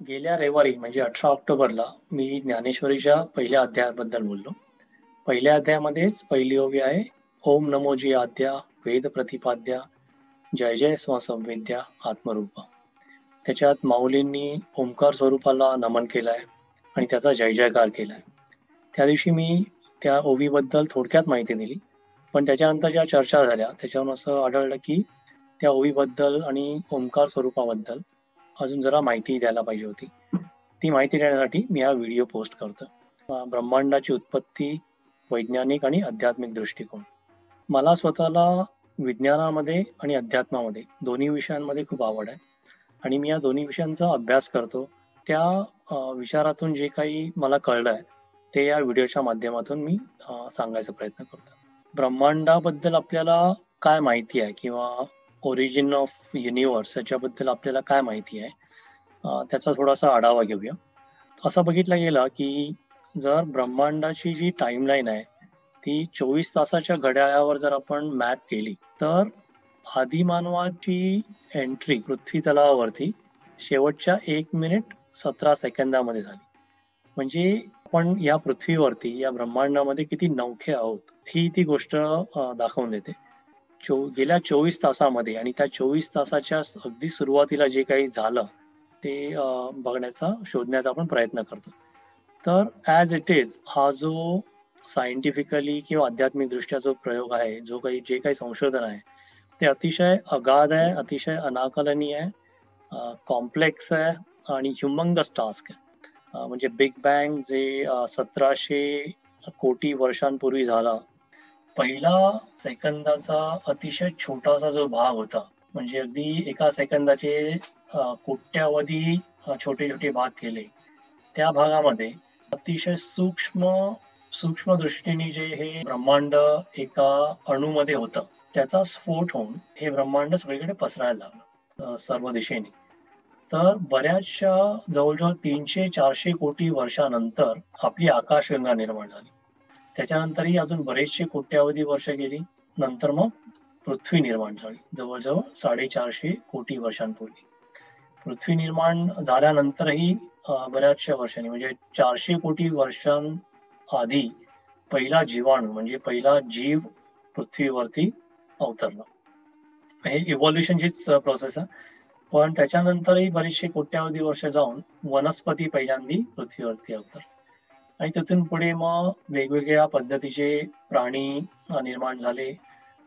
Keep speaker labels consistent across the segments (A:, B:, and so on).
A: गेल्या रविवारी म्हणजे 18 ऑक्टोबरला मी ज्ञानेश्वरीच्या पहिल्या अध्यायाबद्दल बोललो. पहिल्या अध्यायामध्येच पहिली ओवी आहे, ओम नमो जी आद्या वेद प्रतिपाद्या जय जय स्वसंवेद्या आत्मरूपा. त्याच्यात माऊलींनी ओंकार स्वरूपाला नमन केलाय आणि त्याचा जय जयकार केलाय. त्या दिवशी मी त्या ओवीबद्दल थोडक्यात माहिती दिली, पण त्याच्यानंतर ज्या चर्चा झाल्या त्याच्यावरून असं आढळलं की त्या ओवीबद्दल आणि ओंकार स्वरूपाबद्दल अजून जरा माहिती द्यायला पाहिजे होती. ती माहिती देण्यासाठी मी हा व्हिडिओ पोस्ट करतो. ब्रह्मांडाची उत्पत्ती, वैज्ञानिक आणि आध्यात्मिक दृष्टिकोन. मला स्वतःला विज्ञानामध्ये आणि अध्यात्मामध्ये दोन्ही विषयांमध्ये खूप आवड आहे आणि मी या दोन्ही विषयांचा अभ्यास करतो. त्या विचारातून जे काही मला कळलंय ते या व्हिडिओच्या माध्यमातून मी सांगायचा प्रयत्न करतो. ब्रह्मांडाबद्दल आपल्याला काय माहिती आहे किंवा ओरिजिन ऑफ युनिव्हर्स याच्याबद्दल आपल्याला काय माहिती आहे, त्याचा थोडासा आढावा घेऊया. असं बघितलं गेलं की जर ब्रह्मांडाची जी टाइमलाईन आहे ती 24 तासाच्या घड्याळावर जर आपण मॅप केली तर आदिमानवाची एंट्री पृथ्वी तलावावरती शेवटच्या 1 मिनिट 17 सेकंदामध्ये झाली. म्हणजे आपण या पृथ्वीवरती या ब्रह्मांडामध्ये किती नवखे आहोत ही ती गोष्ट दाखवून देते. गेल्या 24 तासामध्ये आणि त्या 24 तासाच्या अगदी सुरुवातीला जे काही झालं ते शोधण्याचा आपण प्रयत्न करतो. तर ॲज इट इज हा जो सायंटिफिकली किंवा आध्यात्मिक दृष्ट्या जो प्रयोग आहे, जे काही संशोधन आहे ते अतिशय अगाध आहे, अतिशय अनाकलनीय आहे, कॉम्प्लेक्स आहे आणि ह्युमंगस टास्क आहे. म्हणजे बिग बँग जे 1700 कोटी वर्षांपूर्वी झाला, पहिला सेकंदाचा अतिशय छोटासा जो भाग होता, म्हणजे अगदी एका सेकंदाचे कोट्यावधी छोटे छोटे भाग केले. त्या भागामध्ये अतिशय सूक्ष्म दृष्टीने जे हे ब्रह्मांड एका अणूमध्ये होतं, त्याचा स्फोट होऊन हे ब्रह्मांड सगळीकडे पसरायला लागलं सर्व दिशेने. तर बऱ्याचशा जवळजवळ 300-400 कोटी वर्षानंतर आपली आकाशगंगा निर्माण झाली. त्याच्यानंतरही अजून बरेचसे कोट्यावधी वर्ष गेली. नंतर मग पृथ्वी निर्माण झाली जवळजवळ 450 कोटी वर्षांपूर्वी. पृथ्वी निर्माण झाल्यानंतरही बऱ्याचशा वर्षांनी म्हणजे 400 कोटी वर्षांआधी पहिला जीवाणू म्हणजे पहिला जीव पृथ्वीवरती अवतरला. हे इव्हॉल्युशनचीच प्रोसेस आहे. पण त्याच्यानंतरही बरेचसे कोट्यावधी वर्ष जाऊन वनस्पती पहिल्यांदी पृथ्वीवरती अवतरले आणि तिथून पुढे मग वेगवेगळ्या पद्धतीचे प्राणी निर्माण झाले.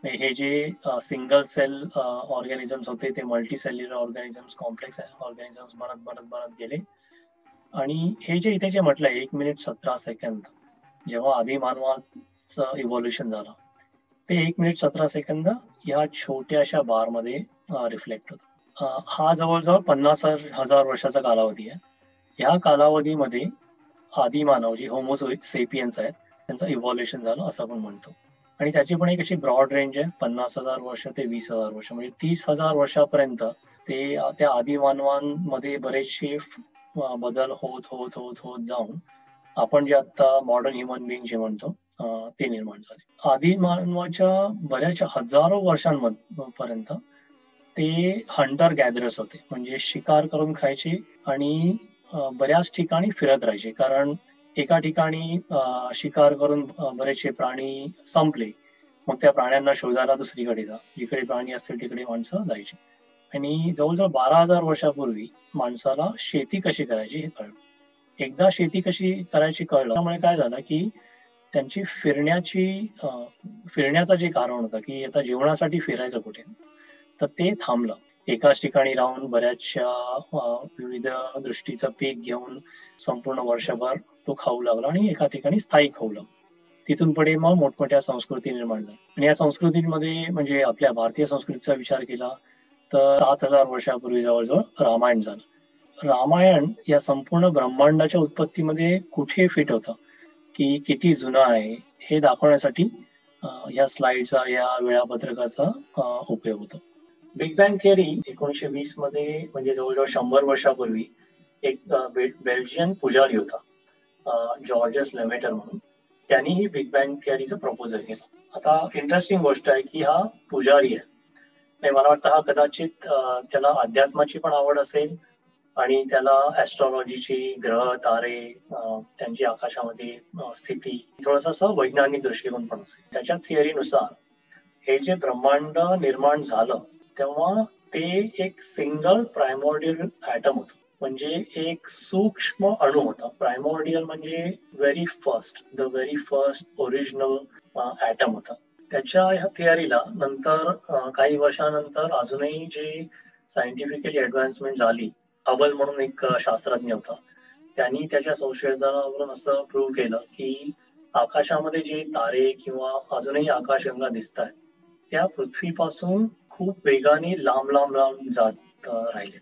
A: हे जे सिंगल सेल ऑर्गॅनिझम्स होते ते multi cellular organisms, complex organisms बनत गेले. आणि हे जे इथे जे म्हटलंय 1 मिनिट 17 सेकंद जेव्हा आधी मानवाचं इव्हॉल्युशन झालं, ते 1 मिनिट 17 सेकंद या छोट्याशा बारमध्ये रिफ्लेक्ट होतं. हा जवळजवळ 50,000 वर्षाचा कालावधी आहे. ह्या कालावधीमध्ये आदिमानव जे होमो सेपियन्स आहेत त्यांचं इव्हॉल्युशन झालं असं आपण म्हणतो. आणि त्याची पण एक अशी ब्रॉड रेंज आहे, 50,000 वर्ष ते 20,000 वर्ष, म्हणजे 30,000 वर्षापर्यंत ते त्या आदिमानवांमध्ये बरेचसे बदल होत होत होत होत जाऊन आपण जे आता मॉडर्न ह्युमन बिंग जे म्हणतो ते निर्माण झाले. आदिमानवाच्या बऱ्याचशा हजारो वर्षांपर्यंत ते हंटर गॅदरर्स होते, म्हणजे शिकार करून खायचे आणि बऱ्याच ठिकाणी फिरत राहायचे. कारण एका ठिकाणी शिकार करून बरेचसे प्राणी संपले, मग त्या प्राण्यांना शोधायला दुसरीकडे जिकडे प्राणी असतील तिकडे माणसं जायची. आणि जवळजवळ 12,000 वर्षापूर्वी माणसाला शेती कशी करायची हे कळलं. एकदा शेती कशी करायची कळलं त्यामुळे काय झालं की त्यांची फिरण्याचं जे कारण होतं की आता जेवणासाठी फिरायचं कुठे, तर ते थांबलं. एकाच ठिकाणी राहून बऱ्याचशा विविध दृष्टीचं पीक घेऊन संपूर्ण वर्षभर तो खाऊ लागला आणि एका ठिकाणी स्थायिक होऊ लागला. तिथून पुढे मग मोठमोठ्या संस्कृती निर्माण झाल्या आणि या संस्कृतींमध्ये म्हणजे आपल्या भारतीय संस्कृतीचा विचार केला तर 7,000 वर्षापूर्वी जवळजवळ रामायण झालं. रामायण या संपूर्ण ब्रह्मांडाच्या उत्पत्तीमध्ये कुठे फिट होतं की किती जुनं आहे हे दाखवण्यासाठी या स्लाइडचा या वेळापत्रकाचा उपयोग होतो. बिग बँग थिअरी 1920 मध्ये म्हणजे जवळजवळ 100 वर्षापूर्वी एक बेल्जियन पुजारी होता जॉर्जस लेमेटर म्हणून, त्यांनी ही बिग बँग थिअरीचं प्रपोजल केलं. आता इंटरेस्टिंग गोष्ट आहे की हा पुजारी आहे. मला वाटतं हा कदाचित त्याला अध्यात्माची पण आवड असेल आणि त्याला ऍस्ट्रॉलॉजीची ग्रह तारे त्यांची आकाशामध्ये स्थिती थोडासा असा वैज्ञानिक दृष्टिकोन पण असेल. त्याच्या थिअरीनुसार हे जे ब्रह्मांड निर्माण झालं तेव्हा ते एक सिंगल प्रायमोर्डियल ॲटम होतं, म्हणजे एक सूक्ष्म अणु होता. प्रायमोर्डियल म्हणजे व्हेरी फर्स्ट ओरिजिनल ॲटम होता. त्याच्या ह्या थिअरीला नंतर काही वर्षानंतर अजूनही जे सायंटिफिकली ऍडव्हान्समेंट झाली, हबल म्हणून एक शास्त्रज्ञ होता, त्यांनी त्याच्या संशोधनावरून असं प्रूव्ह केलं की आकाशामध्ये जे तारे किंवा अजूनही आकाशगंगा दिसत आहेत त्या पृथ्वीपासून खूप वेगाने लांब लांब लांब जात राहिले.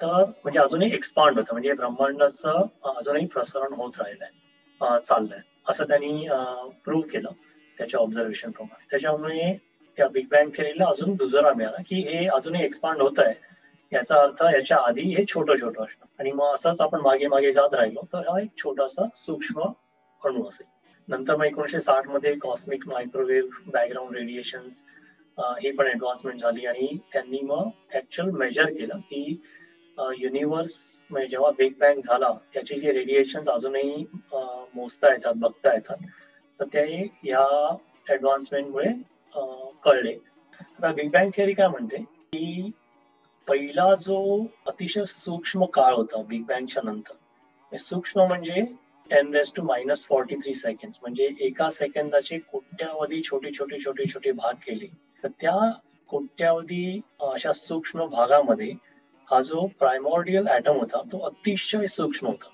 A: तर म्हणजे अजूनही एक्सपांड होतं, म्हणजे ब्रह्मांडाचं अजूनही प्रसारण होत राहिलंय, चाललंय, असं त्यांनी प्रूव्ह केलं त्याच्या ऑब्झर्वेशन प्रमाणे. त्याच्यामुळे त्या बिग बँग थिअरीला अजून दुजोरा मिळाला की हे अजूनही एक्सपांड होत आहे, याचा अर्थ याच्या आधी हे छोटं छोटं असणं. आणि मग असंच आपण मागे मागे जात राहिलो तर हा एक छोटासा सूक्ष्म अणू असेल. नंतर मग 1960 मध्ये कॉस्मिक मायक्रोवेव्ह बॅकग्राऊंड रेडिएशन ही पण ऍडव्हान्समेंट झाली आणि त्यांनी मग ऍक्च्युअल मेजर केलं की युनिव्हर्स म्हणजे जेव्हा बिग बँग झाला त्याचे जे रेडिएशन अजूनही मोजता येतात, बघता येतात, तर ते या ऍडव्हान्समेंटमुळे कळले. आता बिग बँग थिअरी काय म्हणते की पहिला जो अतिशय सूक्ष्म काळ होता बिग बँगच्या नंतर, सूक्ष्म म्हणजे 10⁻⁻43 सेकंड, म्हणजे एका सेकंदाचे कोट्यावधी छोटे छोटे छोटे छोटे भाग केले. तर त्या कोट्यावधी अशा सूक्ष्म भागामध्ये हा जो प्रायमॉर्डियल ॲटम होता तो अतिशय सूक्ष्म होता.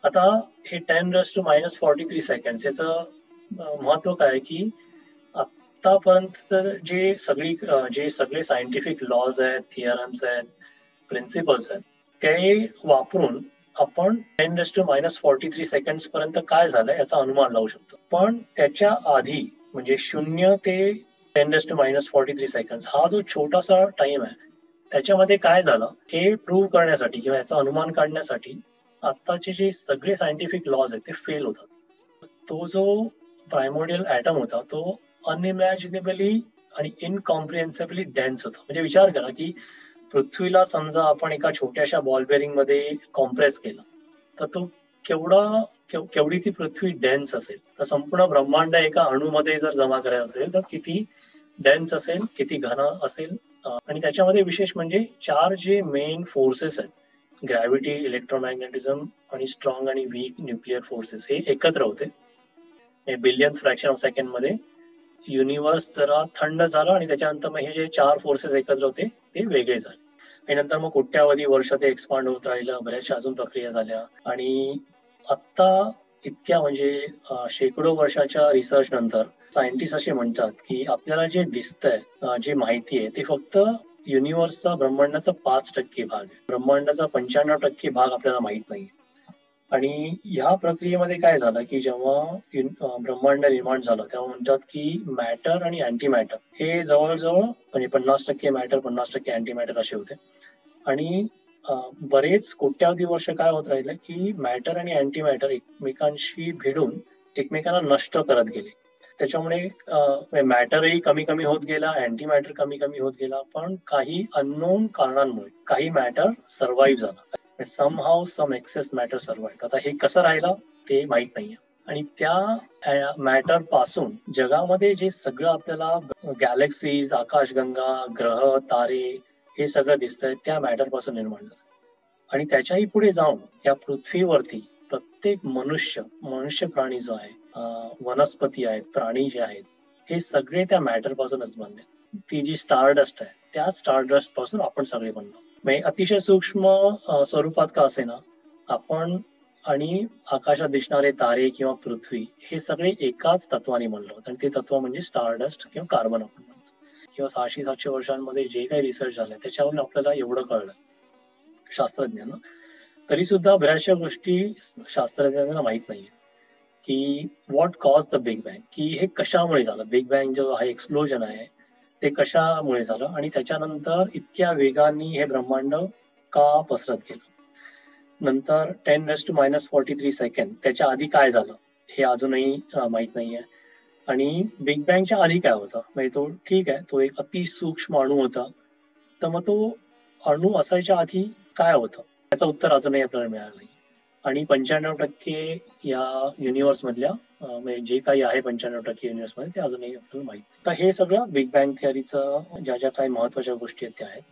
A: आता हे 10⁻⁻43 सेकंड याचं महत्व काय की आतापर्यंत जे सगळे सायंटिफिक लॉज आहेत, थिअरम्स आहेत, प्रिन्सिपल्स आहेत, ते वापरून आपण 10⁻⁻43 सेकंड पर्यंत काय झालंय याचा अनुमान लावू शकतो. पण त्याच्या आधी म्हणजे 0 ते 10⁻⁻43 सेकंड हा जो छोटासा टाइम आहे त्याच्यामध्ये काय झालं हे प्रूव्ह करण्यासाठी किंवा याचा अनुमान काढण्यासाठी आत्ताचे जे सगळे सायंटिफिक लॉज आहेत ते फेल होतात. तो जो प्रायमोडियल ॲटम होता तो अनइमॅजिनेबली आणि इनकॉम्प्रिहेन्सिबली डेन्स होता. म्हणजे विचार करा की पृथ्वीला समजा आपण एका छोट्याशा बॉल बेरिंग मध्ये कॉम्प्रेस केला तर तो केवढी ती पृथ्वी डेन्स असेल. तर संपूर्ण ब्रह्मांड एका अणूमध्ये जर जमा करायचं असेल तर किती डेन्स असेल, किती घन असेल. आणि त्याच्यामध्ये विशेष म्हणजे 4 जे मेन फोर्सेस आहेत, ग्रॅव्हिटी, इलेक्ट्रोमॅग्नेटिझम आणि स्ट्रॉंग आणि वीक न्यूक्लिअर फोर्सेस, हे एकत्र होते. बिलियन फ्रॅक्शन ऑफ सेकंड मध्ये युनिव्हर्स जरा थंड झालं आणि त्याच्यानंतर मग हे जे 4 फोर्सेस एकत्र होते ते वेगळे झाले. आणि नंतर मग कोट्यावधी वर्ष ते एक्सपांड होत राहिलं, बऱ्याचशा अजून प्रक्रिया झाल्या. आणि आत्ता इतक्या म्हणजे शेकडो वर्षाच्या रिसर्च नंतर सायंटिस्ट असे म्हणतात की आपल्याला जे दिसतंय, जे माहिती आहे, ते फक्त युनिव्हर्सचा, ब्रह्मांडाचा 5% भाग आहे. ब्रह्मांडाचा 95% भाग आपल्याला माहित नाही. आणि ह्या प्रक्रियेमध्ये काय झालं की जेव्हा ब्रह्मांड निर्माण झालं तेव्हा म्हणतात की मॅटर आणि अँटी मॅटर हे जवळजवळ म्हणजे 50% मॅटर, 50% अँटी मॅटर असे होते. आणि बरेच कोट्यावधी वर्ष काय होत राहिलं की मॅटर आणि अँटी मॅटर एकमेकांशी भिडून एकमेकांना नष्ट करत गेले. त्याच्यामुळे मॅटरही कमी कमी होत गेला, अँटी मॅटर कमी कमी होत गेला. पण काही अननोन कारणांमुळे काही मॅटर सर्व्हाइव्ह झाला. सम एक्सेस मॅटर सर्व्हाइव्ह. आता हे कसं राहिलं ते माहित नाहीये. आणि त्या मॅटर पासून जगामध्ये जे सगळं आपल्याला गॅलेक्सीज, आकाशगंगा, ग्रह, तारे हे सगळं दिसतंय त्या मॅटर पासून निर्माण झालं. आणि त्याच्याही पुढे जाऊन या पृथ्वीवरती प्रत्येक मनुष्य प्राणी जो आहे, वनस्पती आहेत, प्राणी जे आहेत, हे सगळे त्या मॅटर पासूनच बनले. ती जी स्टारडस्ट आहे त्या स्टारडस्ट पासून आपण सगळे बनलो. म्हणजे अतिशय सूक्ष्म स्वरूपात का असेना आपण आणि आकाशात दिसणारे तारे किंवा पृथ्वी हे सगळे एकाच तत्वाने बनलो. आणि ते तत्व म्हणजे स्टारडस्ट किंवा कार्बन आपण म्हणतो. किंवा 600-700 वर्षांमध्ये जे काही रिसर्च झालंय त्याच्यावरून आपल्याला एवढं कळलं शास्त्रज्ञांना. तरी सुद्धा बऱ्याचशा गोष्टी शास्त्रज्ञांना माहित नाहीये की what cause the big bang, की हे कशामुळे झालं. बिग बँग जो आहे, एक्सप्लोजन आहे, ते कशामुळे झालं आणि त्याच्यानंतर इतक्या वेगाने हे ब्रह्मांड का पसरत गेलं. नंतर 10⁻⁻43 सेकंड त्याच्या आधी काय झालं हे अजूनही माहित नाहीये. आणि बिग बँगच्या आधी काय होतं, म्हणजे तो ठीक आहे, तो एक अतिसूक्ष्म अणू होता. तर मग तो अणू असायच्या आधी काय होतं त्याचं उत्तर अजूनही आपल्याला मिळालं नाही. आणि 95% या युनिव्हर्स मधल्या म्हणजे जे काही आहे 95% युनिव्हर्स मध्ये ते अजूनही आपल्याला माहित नाही. तर हे सगळं बिग बँग थिअरीचं ज्या ज्या काही महत्वाच्या गोष्टी आहेत त्या आहेत.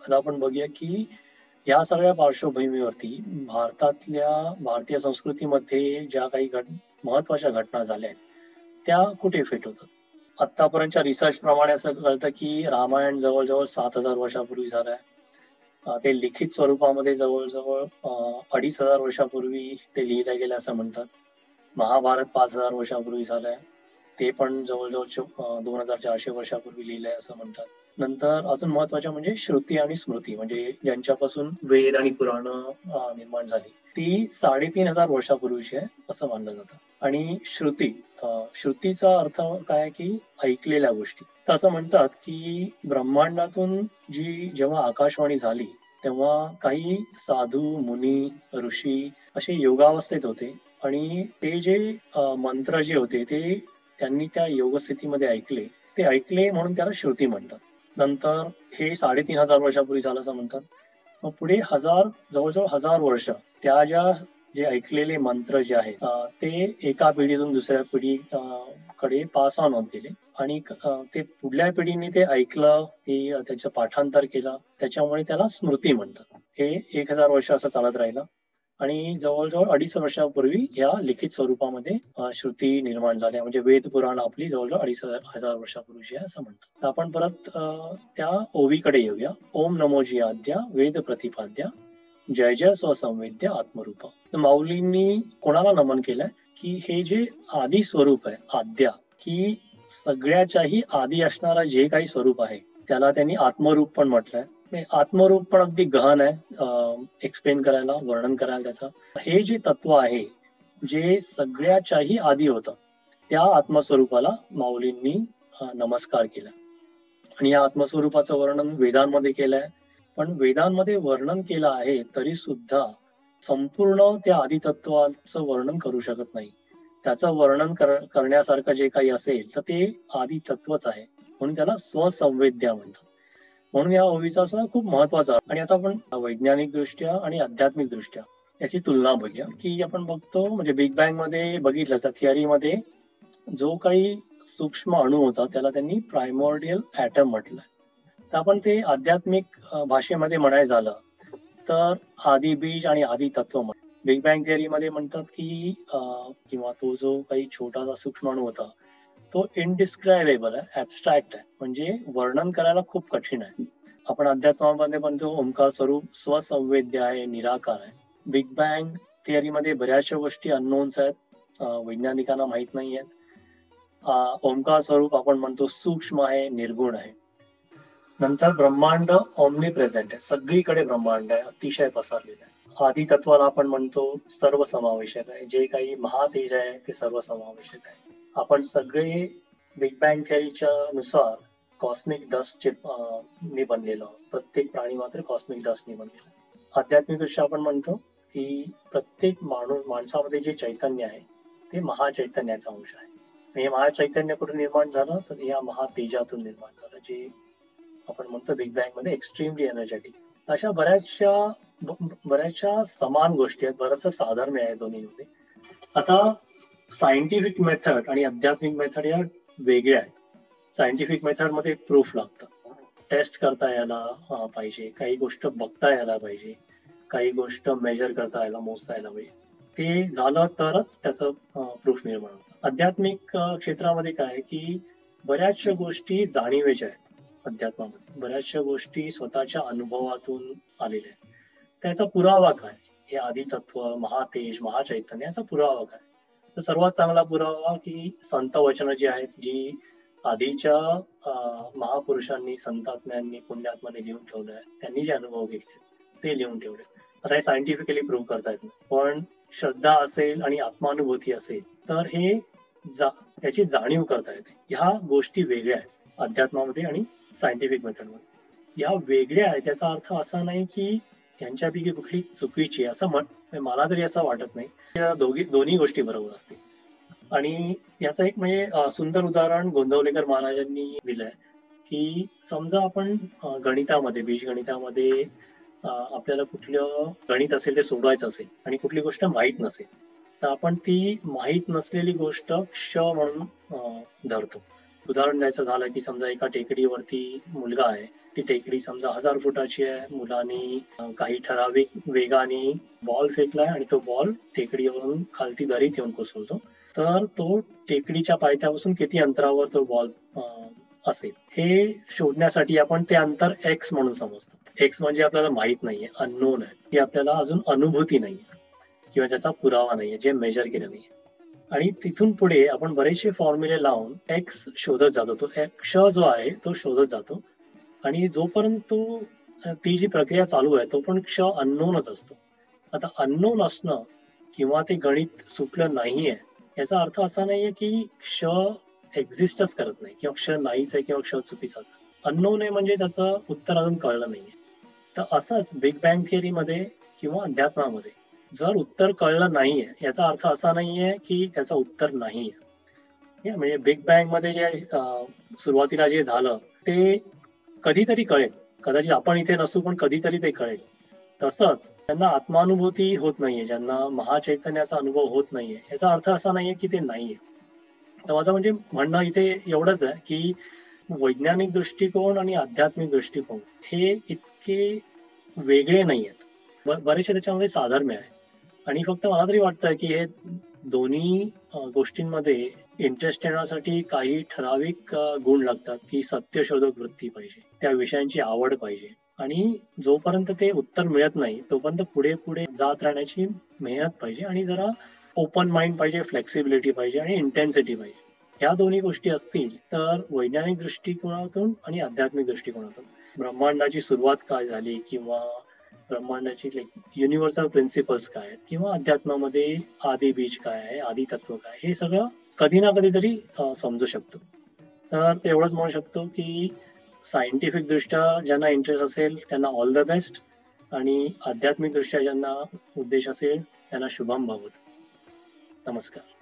A: आता आपण बघूया की या सगळ्या पार्श्वभूमीवरती भारतीय संस्कृतीमध्ये ज्या काही महत्वाच्या घटना झाल्या आहेत त्या कुठे फिट होतात. आतापर्यंतच्या रिसर्च प्रमाणे असं कळतं की रामायण जवळजवळ 7,000 वर्षापूर्वी झालंय. ते लिखित स्वरूपामध्ये जवळजवळ 2,500 वर्षापूर्वी ते लिहिलं गेलं असं म्हणतात. महाभारत 5,000 वर्षापूर्वी झालंय. ते पण जवळजवळ 2,400 वर्षापूर्वी लिहिलंय असं म्हणतात. नंतर अजून महत्वाच्या म्हणजे श्रुती आणि स्मृती, म्हणजे ज्यांच्यापासून वेद आणि पुराण निर्माण झाली, ती 3,500 वर्षापूर्वीची आहे असं मानलं जातं. आणि श्रुतीचा अर्थ काय की ऐकलेल्या गोष्टी. तर असं म्हणतात की ब्रह्मांडातून जेव्हा आकाशवाणी झाली तेव्हा काही साधू मुनी ऋषी असे योगावस्थेत होते आणि ते जे मंत्र जे होते ते त्यांनी त्या योगस्थितीमध्ये ऐकले. ते ऐकले म्हणून त्याला श्रुती म्हणतात. नंतर हे 3,500 वर्षापूर्वी झालं असं म्हणतात. मग पुढे जवळजवळ 1,000 वर्ष जे ऐकलेले मंत्र जे आहेत ते एका पिढीतून दुसऱ्या पिढी कडे पास ऑन होत गेले आणि ते पुढल्या पिढीने ते ऐकलं, ते त्याचं पाठांतर केलं, त्याच्यामुळे त्याला स्मृती म्हणतात. हे 1,000 वर्ष असं चालत राहिलं आणि जवळजवळ 2,500 वर्षापूर्वी या लिखित स्वरूपामध्ये श्रुती निर्माण झाल्या. म्हणजे वेद पुराण आपली जवळजवळ 2,500 वर्षापूर्वीची आहे असं म्हणतात. तर आपण परत त्या ओवीकडे येऊया. ओम नमोजी आद्या वेद प्रतिपाद्या जय जय स्वसंवेद्य आत्मरूप. तर माऊलींनी कोणाला नमन केलंय की हे जे आदी स्वरूप आहे आद्या, की सगळ्याच्याही आदी असणारा जे काही स्वरूप आहे त्याला त्यांनी आत्मरूप पण म्हटलंय. आत्मरूप पण अगदी गहन आहे एक्सप्लेन करायला, वर्णन करायला त्याचं. हे जे तत्व आहे जे सगळ्याच्याही आधी होतं त्या आत्मस्वरूपाला माऊलींनी नमस्कार केला. आणि या आत्मस्वरूपाचं वर्णन वेदांमध्ये केलंय. पण वेदांमध्ये वर्णन केलं आहे तरी सुद्धा संपूर्ण त्या आदितत्वाचं वर्णन करू शकत नाही. त्याचं वर्णन करण्यासारखं जे काही असेल तर ते आदितत्वच आहे, म्हणून त्याला स्वसंवेद्या म्हणतात. म्हणून या ओवीचा असं खूप महत्वाचा. आणि आता आपण वैज्ञानिक दृष्ट्या आणि आध्यात्मिक दृष्ट्या याची तुलना बघूया की आपण बघतो म्हणजे बिग बँग मध्ये बघितलं थिअरी मध्ये जो काही सूक्ष्म अणू होता त्याला त्यांनी प्रायमोर्डियल ॲटम म्हटलं. तर आपण ते आध्यात्मिक भाषेमध्ये म्हणायचं झालं तर आदी बीज आणि आदी तत्व. बिग बँग थिअरी मध्ये म्हणतात की किंवा तो जो काही छोटासा सूक्ष्म अणू होता तो इनडिस्क्रायबेबल आहे, ऍबस्ट्रॅक्ट आहे, म्हणजे वर्णन करायला खूप कठीण आहे. आपण अध्यात्मामध्ये म्हणतो ओंकार स्वरूप स्वसंवेद्य आहे, निराकार आहे. बिग बँग थिअरीमध्ये बऱ्याचशा गोष्टी अननोन्स आहेत, वैज्ञानिकांना माहित नाही आहेत. ओंकार स्वरूप आपण म्हणतो सूक्ष्म आहे, निर्गुण आहे. नंतर ब्रह्मांड ऑमनी प्रेझेंट आहे, सगळीकडे ब्रह्मांड आहे, अतिशय पसरलेलं आहे. आदी तत्वाला आपण म्हणतो सर्व समावेशक आहे, जे काही महातेज आहे ते सर्व समावेशक आहे. आपण सगळे बिग बँग थिअरीच्या नुसार कॉस्मिक डस्ट ने बनलेलं, प्रत्येक प्राणी मात्र कॉस्मिक डस्ट ने बनलेलं. आध्यात्मिक दृष्ट्या आपण म्हणतो की प्रत्येक माणसामध्ये जे चैतन्य आहे ते महाचैतन्याचा अंश आहे. हे महाचैतन्य कुठून निर्माण झालं तर या महातेजातून निर्माण झालं, जे आपण म्हणतो बिग बँग मध्ये एक्स्ट्रीमली एनर्जेटिक. अशा बऱ्याचशा समान गोष्टी आहेत, बरंचसं साधर्म्य आहे दोन्हीमध्ये. आता सायंटिफिक मेथड आणि आध्यात्मिक मेथड या वेगळ्या आहेत. सायंटिफिक मेथड मध्ये प्रूफ लागतं, टेस्ट करता यायला पाहिजे, काही गोष्ट बघता यायला पाहिजे, काही गोष्ट मेजर करता यायला, मोजता यायला पाहिजे. ते झालं तरच त्याचं प्रूफ निर्माण होतं. आध्यात्मिक क्षेत्रामध्ये काय की बऱ्याचशा गोष्टी जाणीवेच्या आहेत. अध्यात्मामध्ये बऱ्याचशा गोष्टी स्वतःच्या अनुभवातून आलेल्या आहेत. त्याचा पुरावा काय, हे आदितत्व, महातेज, महाचैतन्य याचा पुरावा काय. तर सर्वात चांगला पुरावा की संत वचन जी आहेत, जी आधीच्या महापुरुषांनी, संतात्म्यांनी, पुण्यात्माने लिहून ठेवलं आहे. त्यांनी जे अनुभव घेतले ते लिहून ठेवले. आता हे सायंटिफिकली प्रूव्ह करता येत नाही, पण श्रद्धा असेल आणि आत्मानुभूती असेल तर हे त्याची जाणीव करता येते. ह्या गोष्टी वेगळ्या आहेत अध्यात्मामध्ये आणि सायंटिफिक मेथडमध्ये. ह्या वेगळ्या आहेत याचा अर्थ असा नाही की यांच्यापैकी कुठली चुकीची, असं मला तरी असं वाटत नाही. दोन्ही गोष्टी बरोबर असतील. आणि याचं एक म्हणजे सुंदर उदाहरण गोंदवलेकर महाराजांनी दिलंय की समजा आपण गणितामध्ये, बीजगणितामध्ये आपल्याला कुठलं गणित असेल ते सोडवायचं असेल आणि कुठली गोष्ट माहीत नसेल, तर आपण ती माहीत नसलेली गोष्ट क्ष म्हणून धरतो. उदाहरण द्यायचं झालं की समजा एका टेकडीवरती मुलगा आहे. ती टेकडी समजा 1000 फुटाची आहे. मुलांनी काही ठराविक वेगाने बॉल फेकलाय आणि तो बॉल टेकडीवरून खालती दरीत येऊन कोसळतो. तर तो टेकडीच्या पायथ्यापासून किती अंतरावर तो बॉल असेल हे शोधण्यासाठी आपण ते अंतर एक्स म्हणून समजतो. एक्स म्हणजे आपल्याला माहित नाहीये, अननोन आहे, की आपल्याला अजून अनुभूती नाहीये किंवा ज्याचा पुरावा नाहीये, जे मेजर केलं नाहीये. आणि तिथून पुढे आपण बरेचसे फॉर्म्युले लावून एक्स शोधत जातो. तो क्ष जो आहे तो शोधत जातो आणि जोपर्यंत ती जी प्रक्रिया चालू आहे तो पण क्ष अननोनच असतो. आता अननोन असणं किंवा ते गणित सुटलं नाहीये याचा अर्थ असा नाहीये की क्ष एक्झिस्टच करत नाही किंवा क्ष नाहीच आहे किंवा क्ष चुकीचाच आहे. अननोन आहे म्हणजे त्याचं उत्तर अजून कळलं नाहीये. तर असंच बिग बँग थिअरीमध्ये किंवा अध्यात्मामध्ये जर उत्तर कळलं नाहीये याचा अर्थ असा नाहीये की त्याचं उत्तर नाहीये. म्हणजे बिग बँग मध्ये जे सुरुवातीला जे झालं ते कधीतरी कळेल. कदाचित आपण इथे नसू पण कधीतरी ते कळेल. तसंच त्यांना आत्मानुभूती होत नाहीये, ज्यांना महाचैतन्याचा अनुभव होत नाहीये याचा अर्थ असा नाहीये की ते नाहीये. तर माझं म्हणजे म्हणणं इथे एवढंच आहे की वैज्ञानिक दृष्टिकोन आणि आध्यात्मिक दृष्टिकोन हे इतके वेगळे नाही आहेत. बरेचसे त्याच्यामध्ये साधर्म्य आहे आणि फक्त मला तरी वाटतं की हे दोन्ही गोष्टींमध्ये इंटरेस्ट येण्यासाठी काही ठराविक गुण लागतात की सत्यशोधक वृत्ती पाहिजे, त्या विषयांची आवड पाहिजे आणि जोपर्यंत ते उत्तर मिळत नाही तोपर्यंत पुढे पुढे जात राहण्याची मेहनत पाहिजे आणि जरा ओपन माइंड पाहिजे, फ्लेक्सिबिलिटी पाहिजे आणि इंटेन्सिटी पाहिजे. ह्या दोन्ही गोष्टी असतील तर वैज्ञानिक दृष्टिकोनातून आणि आध्यात्मिक दृष्टिकोनातून ब्रह्मांडाची सुरुवात काय झाली किंवा ब्रह्मांडाची युनिव्हर्सल प्रिन्सिपल्स काय आहेत किंवा अध्यात्मामध्ये आदी बीज काय आहे, आदी तत्व काय, हे सगळं कधी ना कधीतरी समजू शकतो. तर एवढंच म्हणू शकतो की सायंटिफिक दृष्ट्या ज्यांना इंटरेस्ट असेल त्यांना ऑल द बेस्ट आणि आध्यात्मिक दृष्ट्या ज्यांना उद्देश असेल त्यांना शुभम भवतु. नमस्कार.